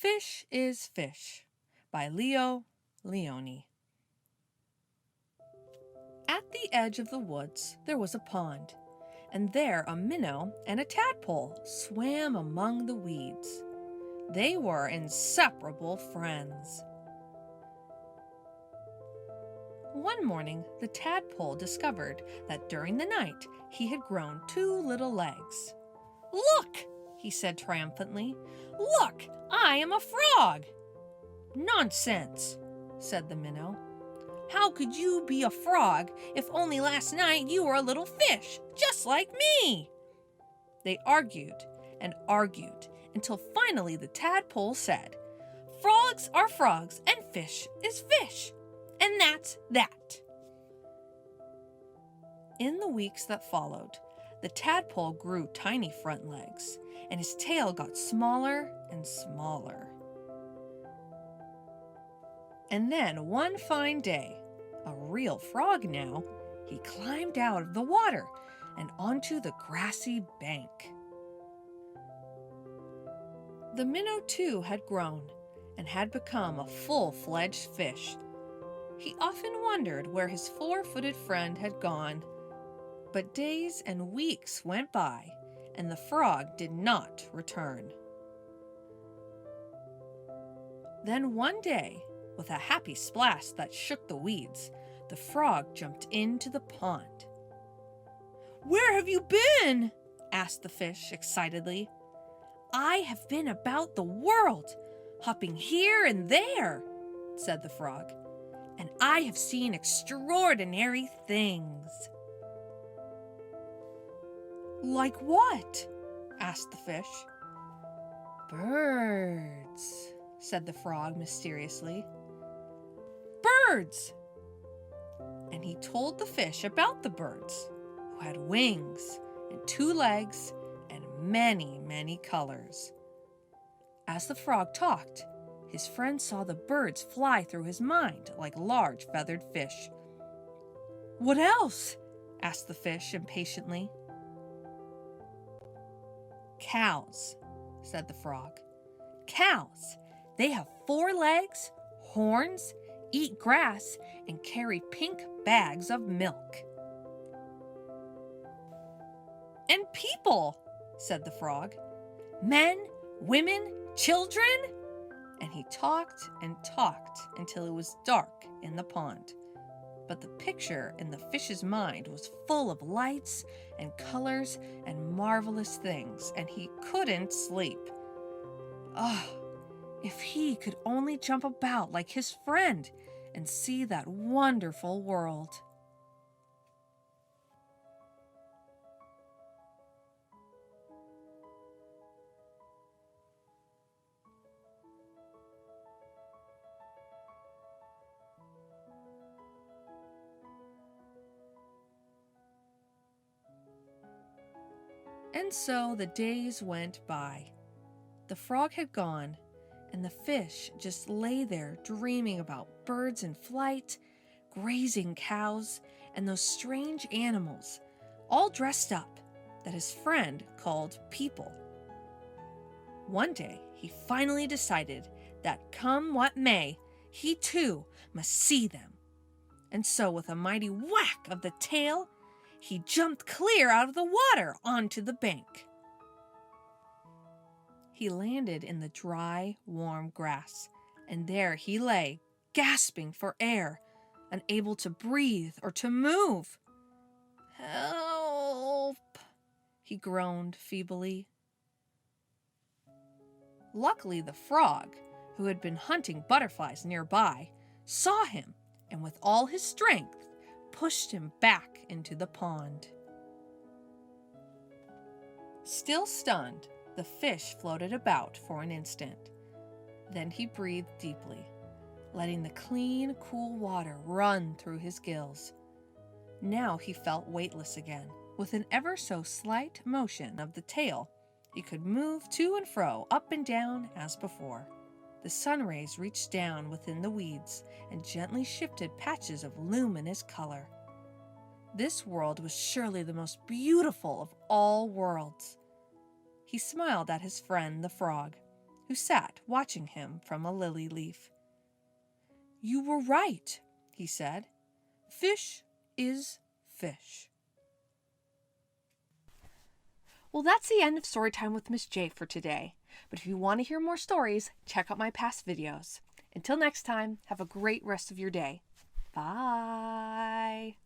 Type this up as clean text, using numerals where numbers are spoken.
Fish is Fish by Leo Lionni. At the edge of the woods there was a pond, and there a minnow and a tadpole swam among the weeds. They were inseparable friends. One morning, the tadpole discovered that during the night he had grown 2 little legs. "Look!" he said triumphantly. "Look! I am a frog!" "Nonsense!" said the minnow. "How could you be a frog if only last night you were a little fish, just like me?" They argued and argued until finally the tadpole said, "Frogs are frogs and fish is fish. And that's that." In the weeks that followed, the tadpole grew tiny front legs, and his tail got smaller and smaller. And then one fine day, a real frog now, he climbed out of the water and onto the grassy bank. The minnow too had grown and had become a full-fledged fish. He often wondered where his 4-footed friend had gone, but days and weeks went by, and the frog did not return. Then one day, with a happy splash that shook the weeds, the frog jumped into the pond. "Where have you been?" asked the fish excitedly. "I have been about the world, hopping here and there," said the frog. "And I have seen extraordinary things." "Like what?" asked the fish. "Birds," said the frog mysteriously. "Birds!" And he told the fish about the birds, who had wings and 2 legs and many, many colors. As the frog talked, his friend saw the birds fly through his mind like large feathered fish. "What else?" asked the fish impatiently. "Cows," said the frog. "Cows. They have 4 legs, horns, eat grass, and carry pink bags of milk." "And people," said the frog. "Men, women, children?" And he talked and talked until it was dark in the pond. But the picture in the fish's mind was full of lights and colors and marvelous things, and he couldn't sleep. If he could only jump about like his friend and see that wonderful world. And so the days went by. The frog had gone, and the fish just lay there dreaming about birds in flight, grazing cows, and those strange animals, all dressed up, that his friend called people. One day he finally decided that come what may, he too must see them. And so with a mighty whack of the tail, he jumped clear out of the water onto the bank. He landed in the dry, warm grass, and there he lay, gasping for air, unable to breathe or to move. "Help!" he groaned feebly. Luckily, the frog, who had been hunting butterflies nearby, saw him, and with all his strength, pushed him back into the pond. Still stunned, the fish floated about for an instant. Then he breathed deeply, letting the clean, cool water run through his gills. Now he felt weightless again. With an ever so slight motion of the tail, he could move to and fro, up and down as before. The sun rays reached down within the weeds and gently shifted patches of luminous color. This world was surely the most beautiful of all worlds. He smiled at his friend, the frog, who sat watching him from a lily leaf. "You were right," he said. "Fish is fish." Well, that's the end of Storytime with Miss J for today. But if you want to hear more stories, check out my past videos. Until next time, have a great rest of your day. Bye.